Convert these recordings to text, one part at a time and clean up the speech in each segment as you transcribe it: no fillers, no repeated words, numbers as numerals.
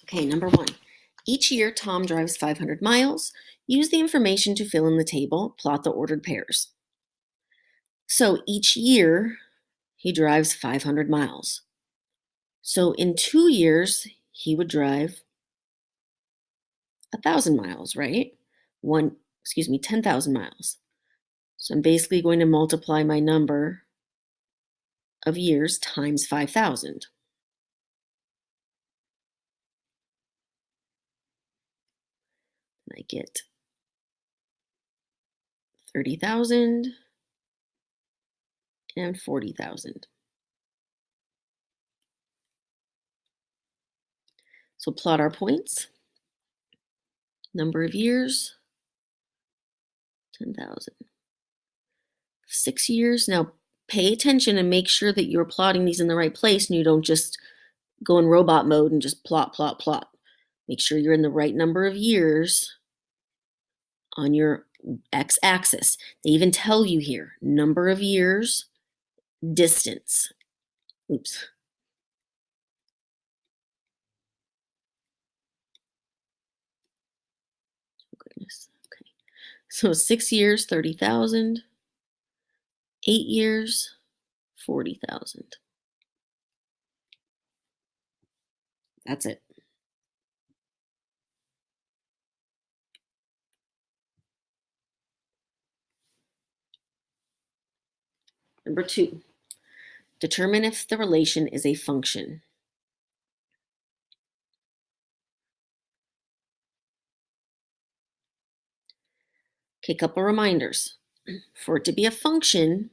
Okay, number 1. Each year, Tom drives 500 miles. Use the information to fill in the table. Plot the ordered pairs. So each year, he drives 500 miles. So in 2 years, he would drive 1,000 miles, right? 10,000 miles. So I'm basically going to multiply my number of years times 5,000. I get 30,000 and 40,000. So plot our points. Number of years, 10,000. 6 years. Now pay attention and make sure that you're plotting these in the right place and you don't just go in robot mode and just plot, plot, plot. Make sure you're in the right number of years on your x-axis. They even tell you here, number of years, distance. Oops. Oh, goodness. Okay. So 6 years, 30,000. 8 years, 40,000. That's it. Number 2, determine if the relation is a function. Okay, couple reminders. For it to be a function,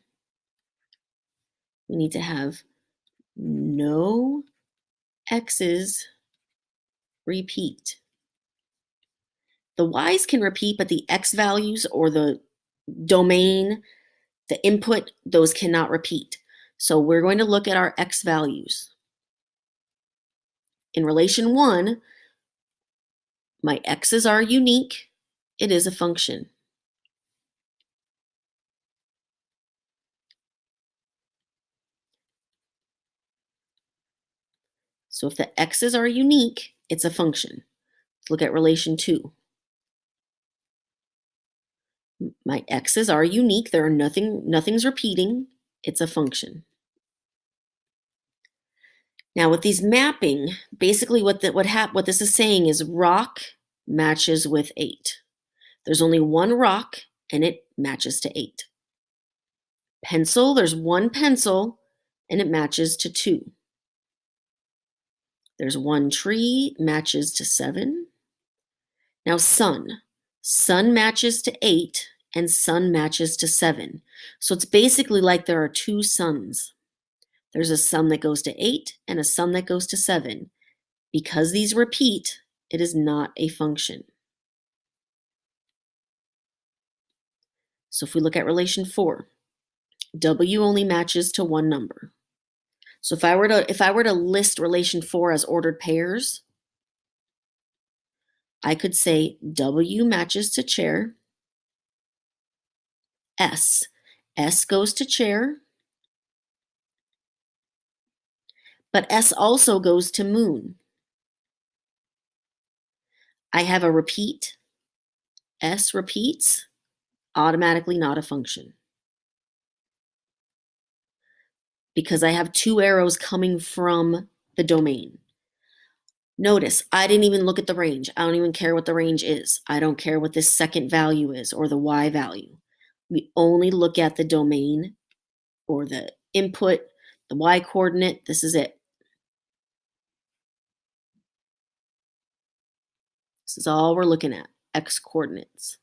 we need to have no x's repeat. The y's can repeat, but the x values or the domain, the input, those cannot repeat. So we're going to look at our x values. In relation 1, my x's are unique. It is a function. So if the x's are unique, it's a function. Let's look at relation 2. My x's are unique. There are nothing's repeating. It's a function. Now with these mapping, basically what this is saying is rock matches with 8. There's only one rock and it matches to 8. Pencil, there's one pencil and it matches to 2. There's one tree, matches to 7. Now sun matches to 8 and sun matches to 7. So it's basically like there are 2 suns. There's a sun that goes to 8 and a sun that goes to 7. Because these repeat, it is not a function. So if we look at relation 4, W only matches to one number. So if I were to list relation 4 as ordered pairs, I could say W matches to chair, S goes to chair, but S also goes to moon. I have a repeat, S repeats, automatically not a function. Because I have 2 arrows coming from the domain. Notice, I didn't even look at the range. I don't even care what the range is. I don't care what this second value is or the y value. We only look at the domain or the input, the y coordinate. This is it. This is all we're looking at, x coordinates.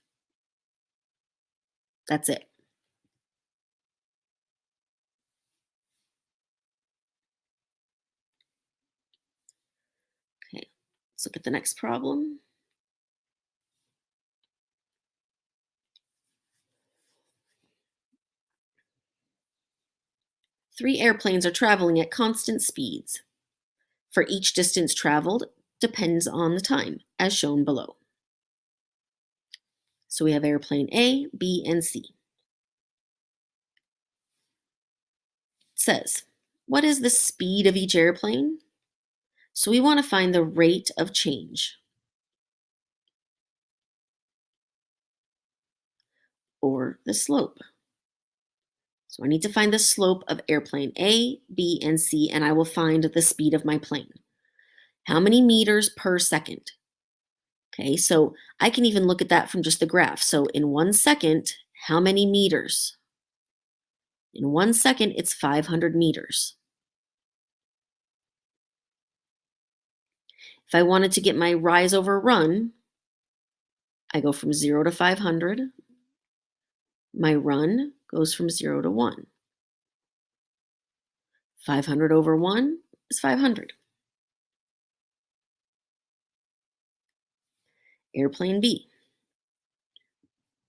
That's it. Okay, let's look at the next problem. Three airplanes are traveling at constant speeds. For each distance traveled depends on the time, as shown below. So we have airplane A, B, and C. It says, what is the speed of each airplane? So we want to find the rate of change, or the slope. So I need to find the slope of airplane A, B, and C, and I will find the speed of my plane. How many meters per second? Okay, so I can even look at that from just the graph. So in 1 second, how many meters? In 1 second, it's 500 meters. If I wanted to get my rise over run, I go from 0 to 500. My run goes from 0 to 1. 500 over 1 is 500. Airplane B.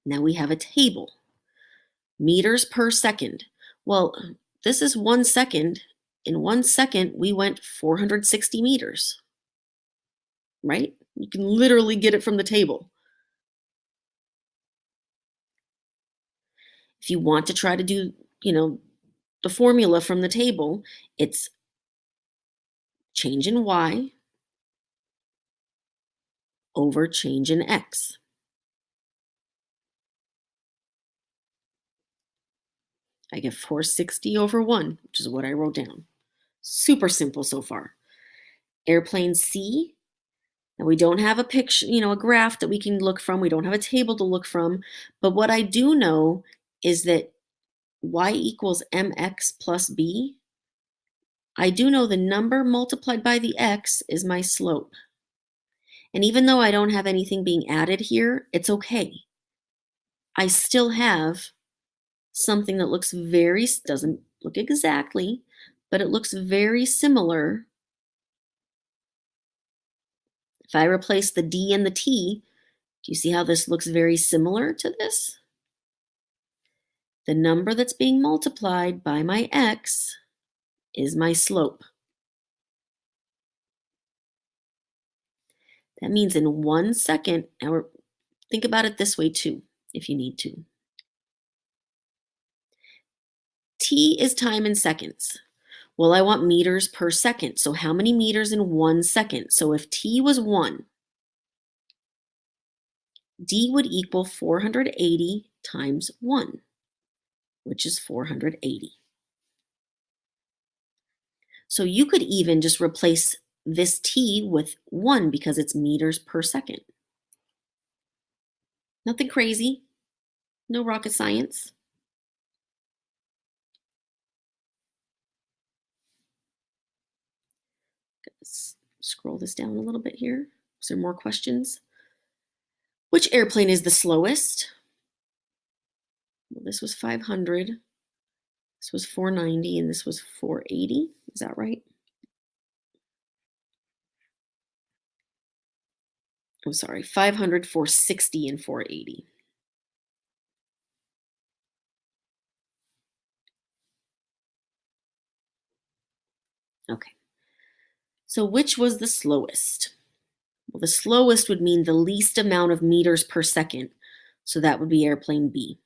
Now we have a table. Meters per second. Well, this is 1 second. In 1 second, we went 460 meters, right? You can literally get it from the table. If you want to try to do, the formula from the table, it's change in y over change in x. I get 460 over 1, which is what I wrote down. Super simple so far. Airplane C. Now we don't have a picture, a graph that we can look from. We don't have a table to look from. But what I do know is that y equals mx plus b. I do know the number multiplied by the x is my slope. And even though I don't have anything being added here, it's okay. I still have something that doesn't look exactly, but it looks very similar. If I replace the D and the T, do you see how this looks very similar to this? The number that's being multiplied by my x is my slope. That means in 1 second, now think about it this way too, if you need to. T is time in seconds. Well, I want meters per second. So how many meters in 1 second? So if T was 1, D would equal 480 times 1, which is 480. So you could even just replace this T with 1 because it's meters per second. Nothing crazy, no rocket science. Let's scroll this down a little bit here. Is there more questions? Which airplane is the slowest? Well, this was 500, this was 490, and this was 480. Is that right? I'm sorry, 500, 460, and 480. Okay. So which was the slowest? Well, the slowest would mean the least amount of meters per second. So that would be airplane B.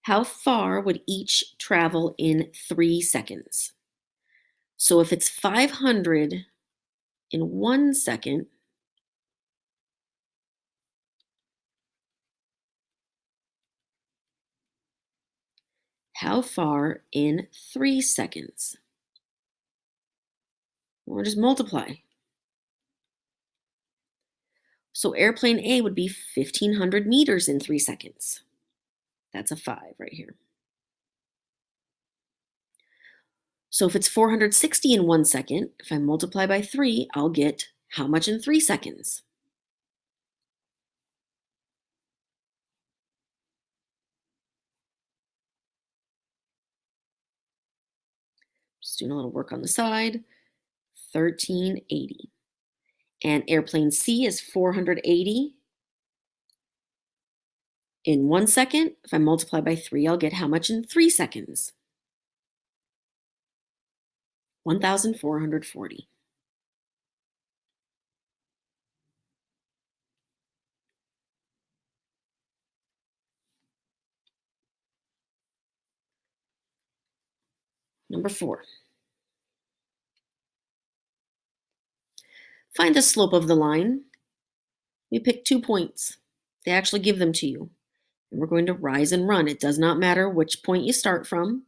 How far would each travel in 3 seconds? So if it's 500 in 1 second, how far in 3 seconds? Or just multiply. So airplane A would be 1,500 meters in 3 seconds. That's a 5 right here. So if it's 460 in 1 second, if I multiply by 3, I'll get how much in 3 seconds? Just doing a little work on the side. 1380. And airplane C is 480 in 1 second. If I multiply by 3, I'll get how much in 3 seconds? 1,440. Number 4. Find the slope of the line. We pick 2 points. They actually give them to you. And we're going to rise and run. It does not matter which point you start from.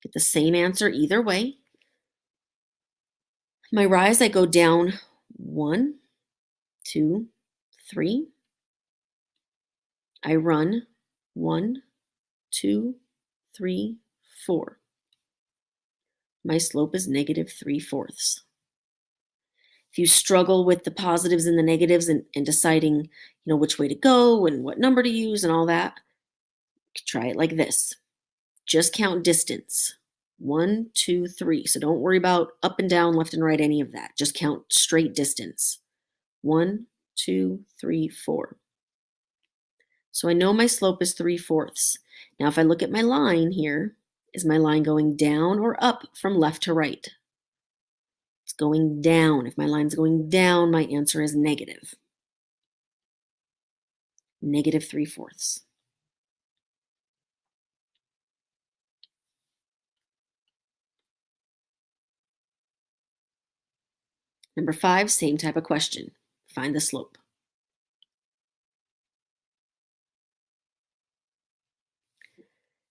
Get the same answer either way. My rise, I go down 1, 2, 3. I run 1, 2, 3, 4. My slope is -3/4. If you struggle with the positives and the negatives and deciding, which way to go and what number to use and all that, try it like this. Just count distance. 1, 2, 3. So don't worry about up and down, left and right, any of that. Just count straight distance. 1, 2, 3, 4. So I know my slope is 3/4. Now, if I look at my line here, is my line going down or up from left to right? It's going down. If my line's going down, my answer is negative. -3/4. Number 5, same type of question. Find the slope.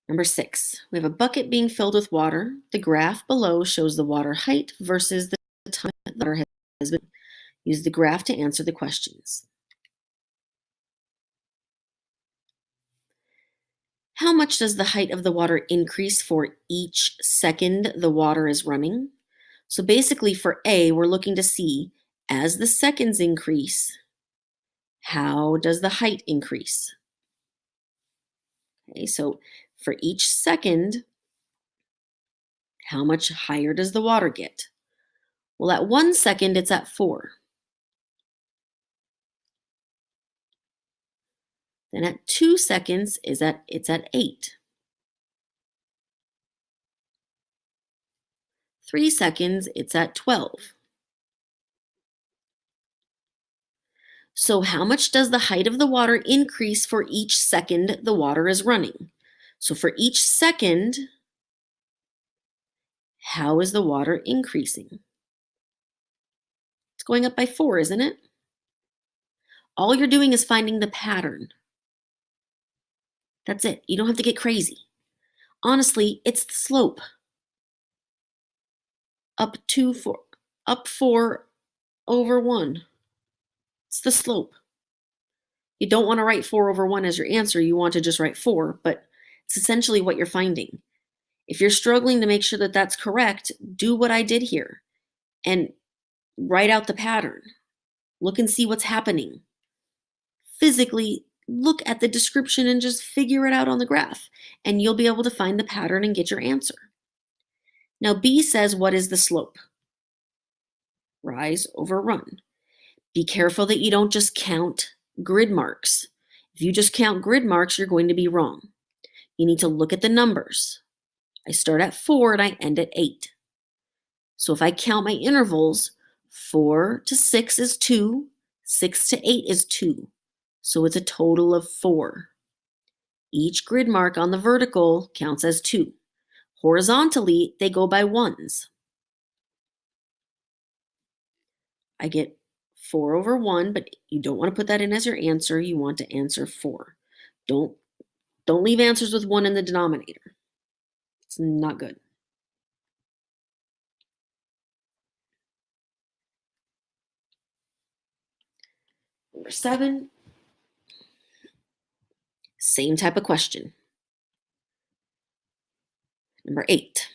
Number 6, we have a bucket being filled with water. The graph below shows the water height versus the time that the water has been. Use the graph to answer the questions. How much does the height of the water increase for each second the water is running? So basically for A, we're looking to see, as the seconds increase, how does the height increase? Okay, so for each second, how much higher does the water get? Well, at 1 second, it's at 4. Then at 2 seconds, it's at 8. 3 seconds, it's at 12. So how much does the height of the water increase for each second the water is running? So for each second, how is the water increasing? It's going up by 4, isn't it? All you're doing is finding the pattern. That's it. You don't have to get crazy. Honestly, it's the slope. Up 4 over 1. It's the slope. You don't want to write 4 over 1 as your answer. You want to just write 4, but it's essentially what you're finding. If you're struggling to make sure that that's correct, do what I did here and write out the pattern. Look and see what's happening. Physically, look at the description and just figure it out on the graph, and you'll be able to find the pattern and get your answer. Now, B says, what is the slope? Rise over run. Be careful that you don't just count grid marks. If you just count grid marks, you're going to be wrong. You need to look at the numbers. I start at 4 and I end at 8. So if I count my intervals, 4 to 6 is 2, 6 to 8 is 2. So it's a total of 4. Each grid mark on the vertical counts as 2. Horizontally, they go by ones. I get 4 over 1, but you don't want to put that in as your answer. You want to answer 4. Don't leave answers with 1 in the denominator. It's not good. Number 7, same type of question. Number 8,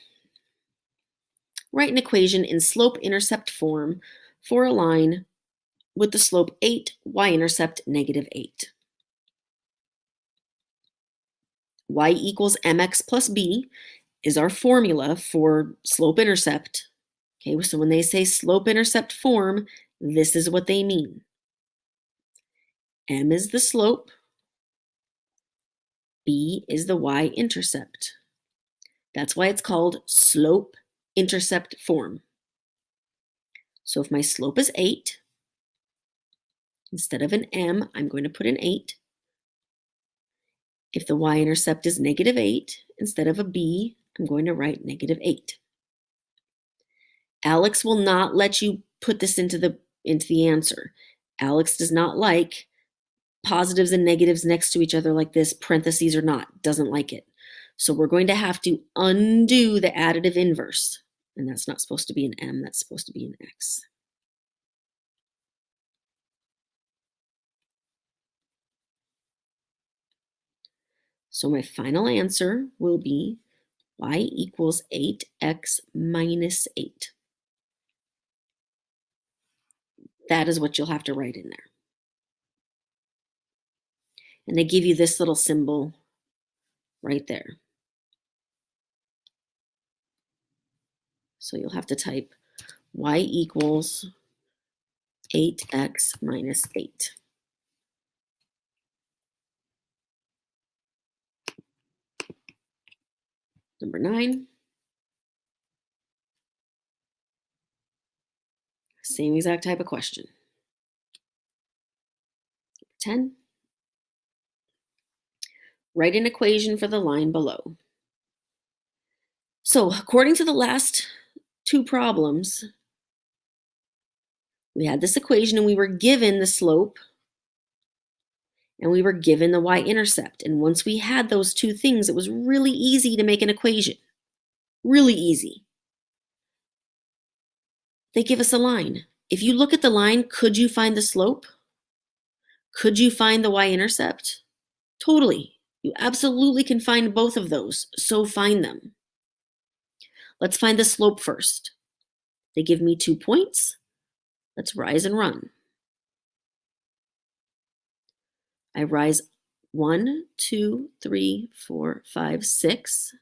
write an equation in slope-intercept form for a line with the slope 8, y-intercept -8. Y equals mx plus b is our formula for slope-intercept. Okay, so when they say slope-intercept form, this is what they mean. M is the slope, b is the y-intercept. That's why it's called slope-intercept form. So if my slope is 8, instead of an m, I'm going to put an 8. If the y-intercept is -8, instead of a b, I'm going to write -8. Alex will not let you put this into the answer. Alex does not like positives and negatives next to each other like this, parentheses or not, doesn't like it. So we're going to have to undo the additive inverse. And that's not supposed to be an m, that's supposed to be an x. So my final answer will be y equals 8x minus 8. That is what you'll have to write in there. And they give you this little symbol right there. So you'll have to type y equals 8x minus 8. Number 9. Same exact type of question. 10. Write an equation for the line below. So according to the last two problems, we had this equation and we were given the slope and we were given the y-intercept. And once we had those two things, it was really easy to make an equation. Really easy. They give us a line. If you look at the line, could you find the slope? Could you find the y-intercept? Totally. You absolutely can find both of those, so find them. Let's find the slope first. They give me 2 points. Let's rise and run. I rise 1, 2, 3, 4, 5, 6.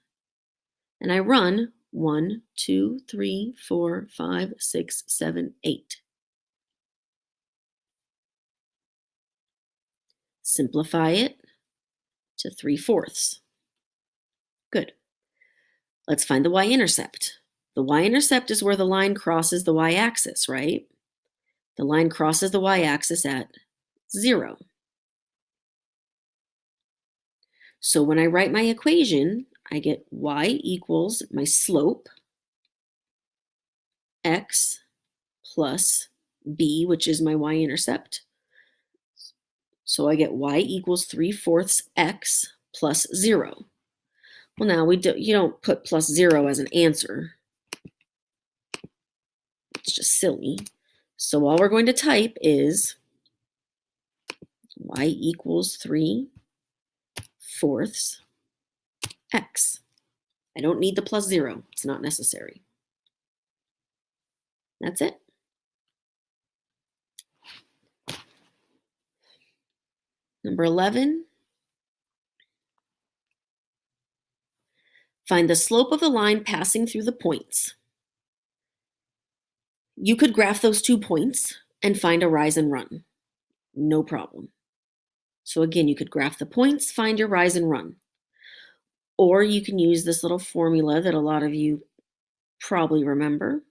And I run 1, 2, 3, 4, 5, 6, 7, 8. Simplify it to 3/4. Good. Let's find the y-intercept. The y-intercept is where the line crosses the y-axis, right? The line crosses the y-axis at 0. So when I write my equation, I get y equals my slope, x plus b, which is my y-intercept. So I get y equals 3/4 x plus 0. Well, now you don't put plus 0 as an answer. It's just silly. So all we're going to type is y equals 3/4 x. I don't need the plus 0. It's not necessary. That's it. Number 11. Find the slope of the line passing through the points. You could graph those 2 points and find a rise and run. No problem. So again, you could graph the points, find your rise and run. Or you can use this little formula that a lot of you probably remember.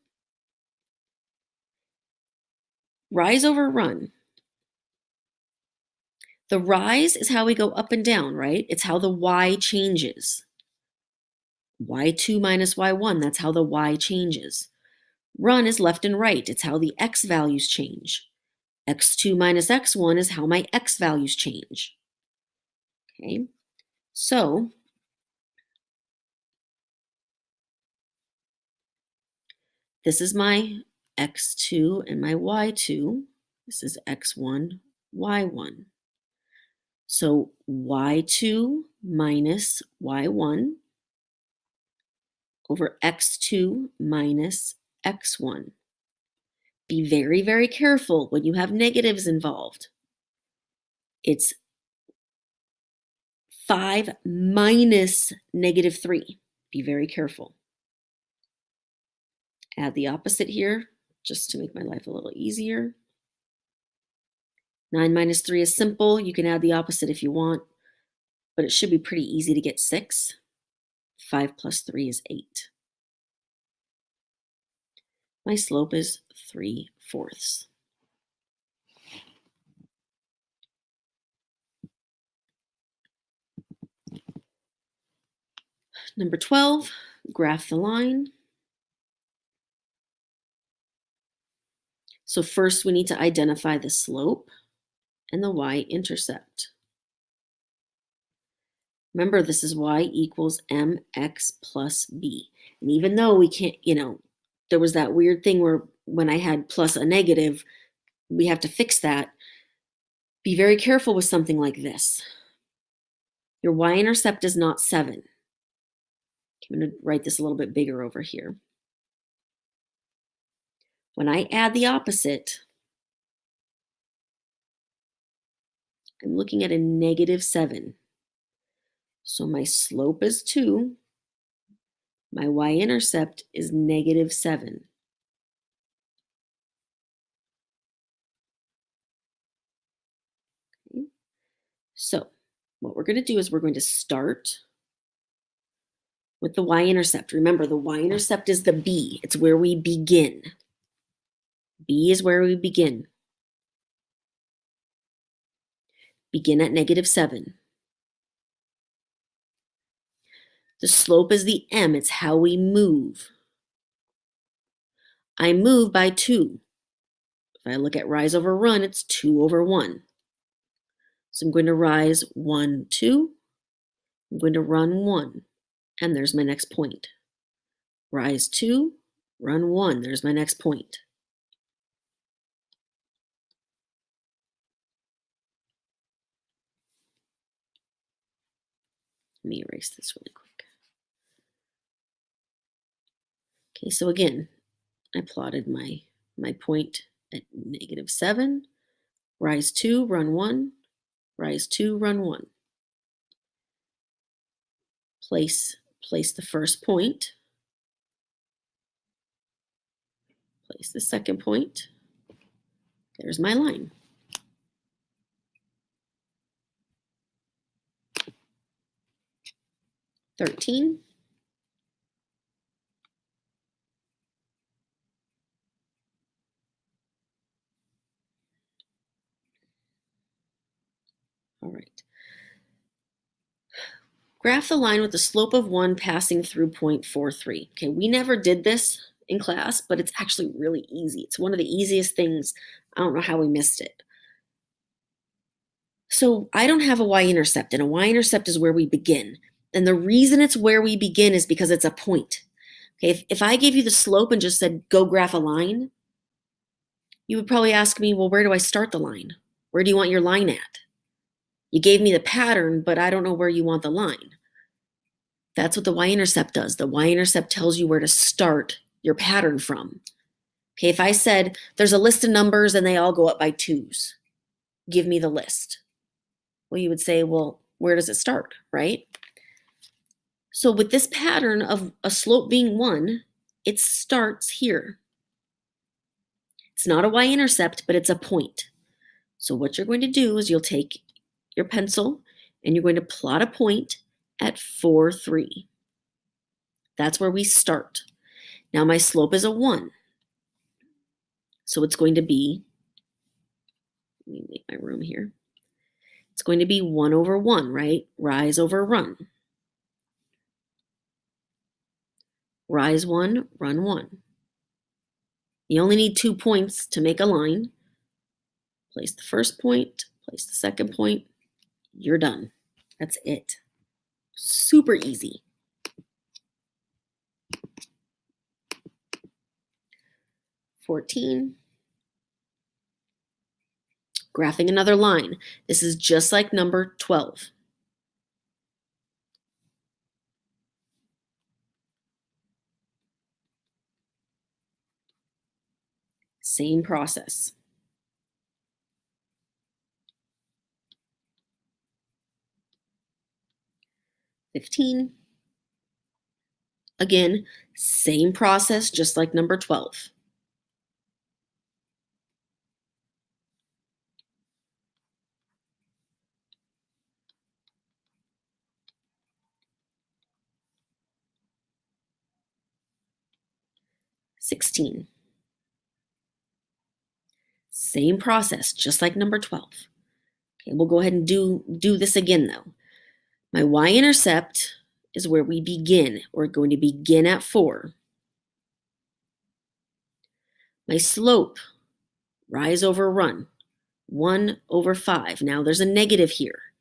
Rise over run. The rise is how we go up and down, right? It's how the y changes. y2 minus y1, that's how the y changes. Run is left and right. It's how the x values change. x2 minus x1 is how my x values change. Okay, so this is my x2 and my y2. This is x1, y1. So y2 minus y1 over x2 minus x1. Be very, very careful when you have negatives involved. It's 5 minus -3. Be very careful. Add the opposite here, just to make my life a little easier. 9 minus 3 is simple. You can add the opposite if you want, but it should be pretty easy to get 6. 5 plus 3 is 8. My slope is 3/4. Number 12, graph the line. So first we need to identify the slope and the y-intercept. Remember, this is y equals mx plus b. And even though we can't, there was that weird thing where when I had plus a negative, we have to fix that. Be very careful with something like this. Your y-intercept is not 7. I'm going to write this a little bit bigger over here. When I add the opposite, I'm looking at a -7. So my slope is 2. My y-intercept is -7. Okay. So what we're going to do is we're going to start with the y-intercept. Remember, the y-intercept is the b. It's where we begin. B is where we begin. Begin at -7. The slope is the m. It's how we move. I move by 2. If I look at rise over run, it's 2 over 1. So I'm going to rise 1, 2. I'm going to run 1. And there's my next point. Rise 2, run 1. There's my next point. Let me erase this really quick. Okay, so again, I plotted my point at -7. Rise 2, run 1. Rise 2, run 1. Place the first point. Place the second point. There's my line. $13. All right. Graph the line with the slope of 1 passing through point 43. Okay, we never did this in class, but it's actually really easy. It's one of the easiest things. I don't know how we missed it. So I don't have a y-intercept, and a y-intercept is where we begin. And the reason it's where we begin is because it's a point. Okay, if I gave you the slope and just said, go graph a line, you would probably ask me, well, where do I start the line? Where do you want your line at? You gave me the pattern, but I don't know where you want the line. That's what the y-intercept does. The y-intercept tells you where to start your pattern from. Okay, if I said there's a list of numbers and they all go up by 2s, give me the list. Well, you would say, well, where does it start, right? So with this pattern of a slope being 1, it starts here. It's not a y-intercept, but it's a point. So what you're going to do is you'll take your pencil and you're going to plot a point at 4, 3. That's where we start. Now my slope is a 1. So it's going to be, let me make my room here. It's going to be 1 over 1, right? Rise over run. Rise 1, run 1. You only need 2 points to make a line. Place the first point, place the second point. You're done. That's it. Super easy. $14. Graphing another line. This is just like number 12. Same process. $15. Again, same process, just like number 12. $16. Same process, just like number 12. Okay, we'll go ahead and do this again though. My y-intercept is where we begin. We're going to begin at 4. My slope, rise over run, 1/5. Now there's a negative here.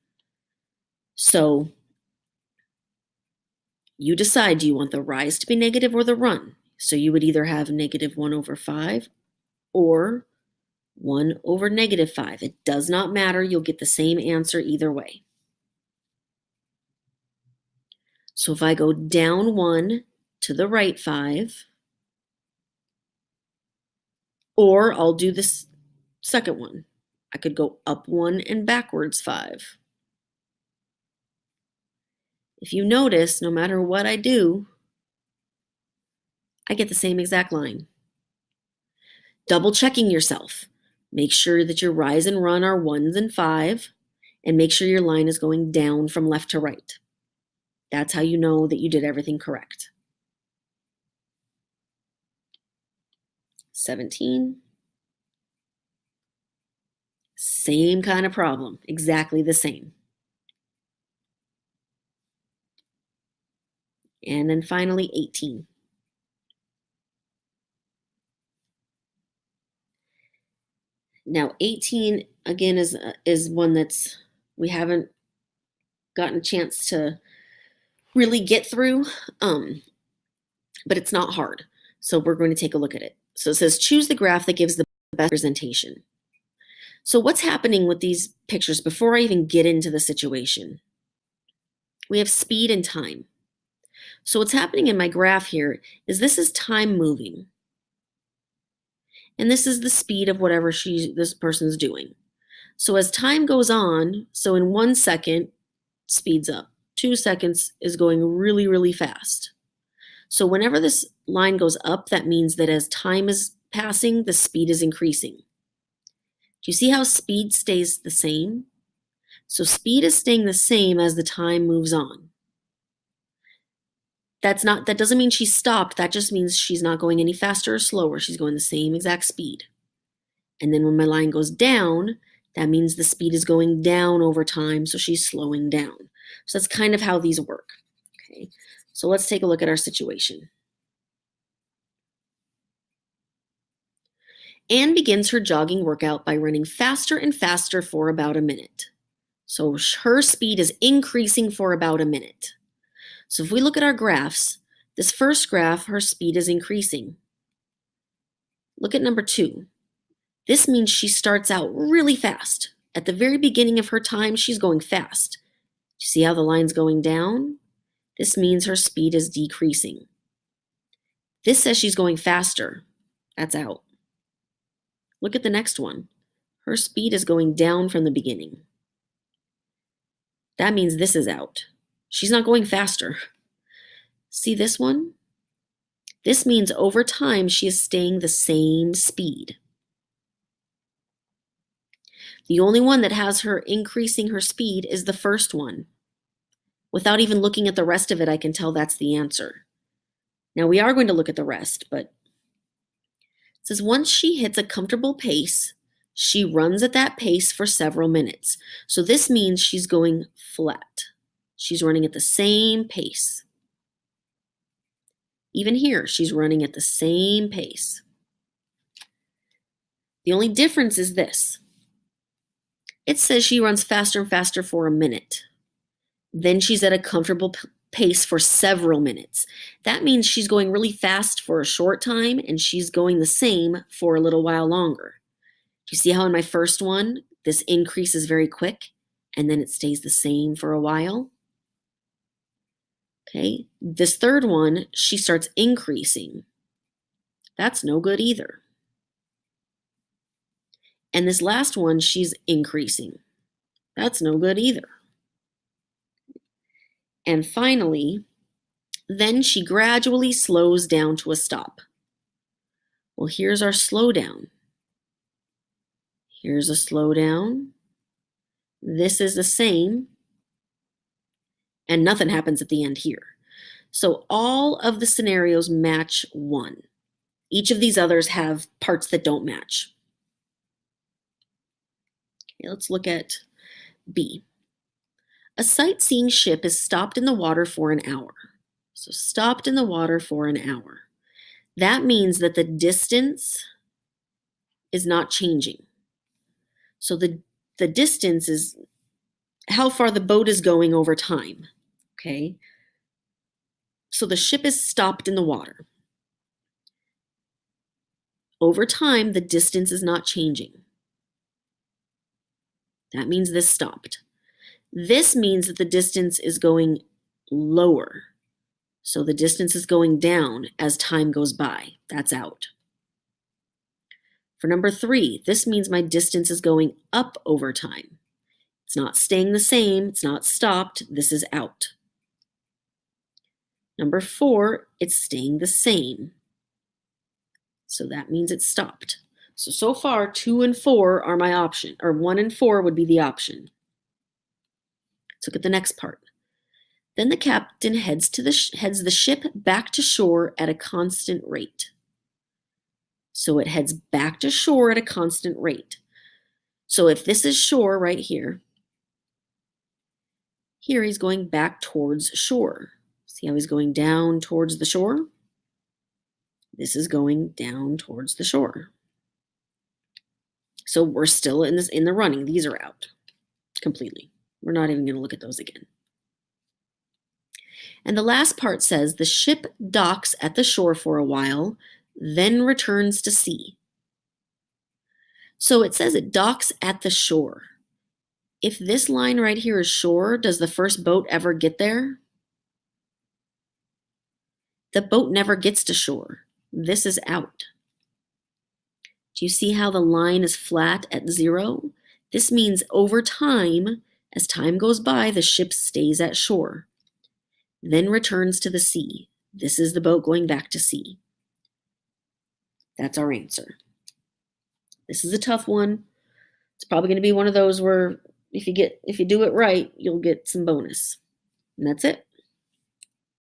So you decide, do you want the rise to be negative or the run? So you would either have -1/5 or 1/-5. It does not matter. You'll get the same answer either way. So if I go down 1 to the right 5, or I'll do this second one. I could go up 1 and backwards 5. If you notice, no matter what I do, I get the same exact line. Double checking yourself. Make sure that your rise and run are 1s and 5, and make sure your line is going down from left to right. That's how you know that you did everything correct. 17. Same kind of problem, exactly the same. And then finally 18. Now 18 again is one that's we haven't gotten a chance to really get through, but it's not hard. So we're going to take a look at it. So it says choose the graph that gives the best representation. So what's happening with these pictures before I even get into the situation? We have speed and time. So what's happening in my graph here is this is time moving. And this is the speed of whatever this person's doing. So as time goes on, so in 1 second, speeds up. 2 seconds is going really, really fast. So whenever this line goes up, that means that as time is passing, the speed is increasing. Do you see how speed stays the same? So speed is staying the same as the time moves on. That doesn't mean she stopped. That just means she's not going any faster or slower. She's going the same exact speed. And then when my line goes down, that means the speed is going down over time, so she's slowing down. So that's kind of how these work. Okay, so let's take a look at our situation. Anne begins her jogging workout by running faster and faster for about a minute. So her speed is increasing for about a minute. So if we look at our graphs, this first graph, her speed is increasing. Look at number 2. This means she starts out really fast. At the very beginning of her time, she's going fast. You see how the line's going down? This means her speed is decreasing. This says she's going faster. That's out. Look at the next one. Her speed is going down from the beginning. That means this is out. She's not going faster. See this one? This means over time she is staying the same speed. The only one that has her increasing her speed is the first one. Without even looking at the rest of it, I can tell that's the answer. Now we are going to look at the rest, but it says once she hits a comfortable pace, she runs at that pace for several minutes. So this means she's going flat. She's running at the same pace. Even here, she's running at the same pace. The only difference is this. It says she runs faster and faster for a minute. Then she's at a comfortable pace for several minutes. That means she's going really fast for a short time and she's going the same for a little while longer. Do you see how in my first one, this increase is very quick and then it stays the same for a while? Okay, this third one, she starts increasing. That's no good either. And this last one, she's increasing. That's no good either. And finally, then she gradually slows down to a stop. Well, here's our slowdown. Here's a slowdown. This is the same. And nothing happens at the end here. So all of the scenarios match 1. Each of these others have parts that don't match. Okay, let's look at B. A sightseeing ship is stopped in the water for an hour. So stopped in the water for an hour. That means that the distance is not changing. So the distance is how far the boat is going over time, okay? So the ship is stopped in the water. Over time, the distance is not changing. That means this stopped. This means that the distance is going lower. So the distance is going down as time goes by. That's out. For number 3, this means my distance is going up over time. It's not staying the same. It's not stopped. This is out. Number 4, it's staying the same. So that means it's stopped. So far, 2 and 4 are my option, or 1 and 4 would be the option. Let's look at the next part. Then the captain heads the ship back to shore at a constant rate. So it heads back to shore at a constant rate. So if this is shore right here, here he's going back towards shore. See how he's going down towards the shore? This is going down towards the shore. So we're still in the running. These are out completely. We're not even going to look at those again. And the last part says the ship docks at the shore for a while, then returns to sea. So it says it docks at the shore. If this line right here is shore, does the first boat ever get there? The boat never gets to shore. This is out. Do you see how the line is flat at 0? This means over time, as time goes by, the ship stays at shore, then returns to the sea. This is the boat going back to sea. That's our answer. This is a tough one. It's probably going to be one of those where if you do it right, you'll get some bonus. And that's it.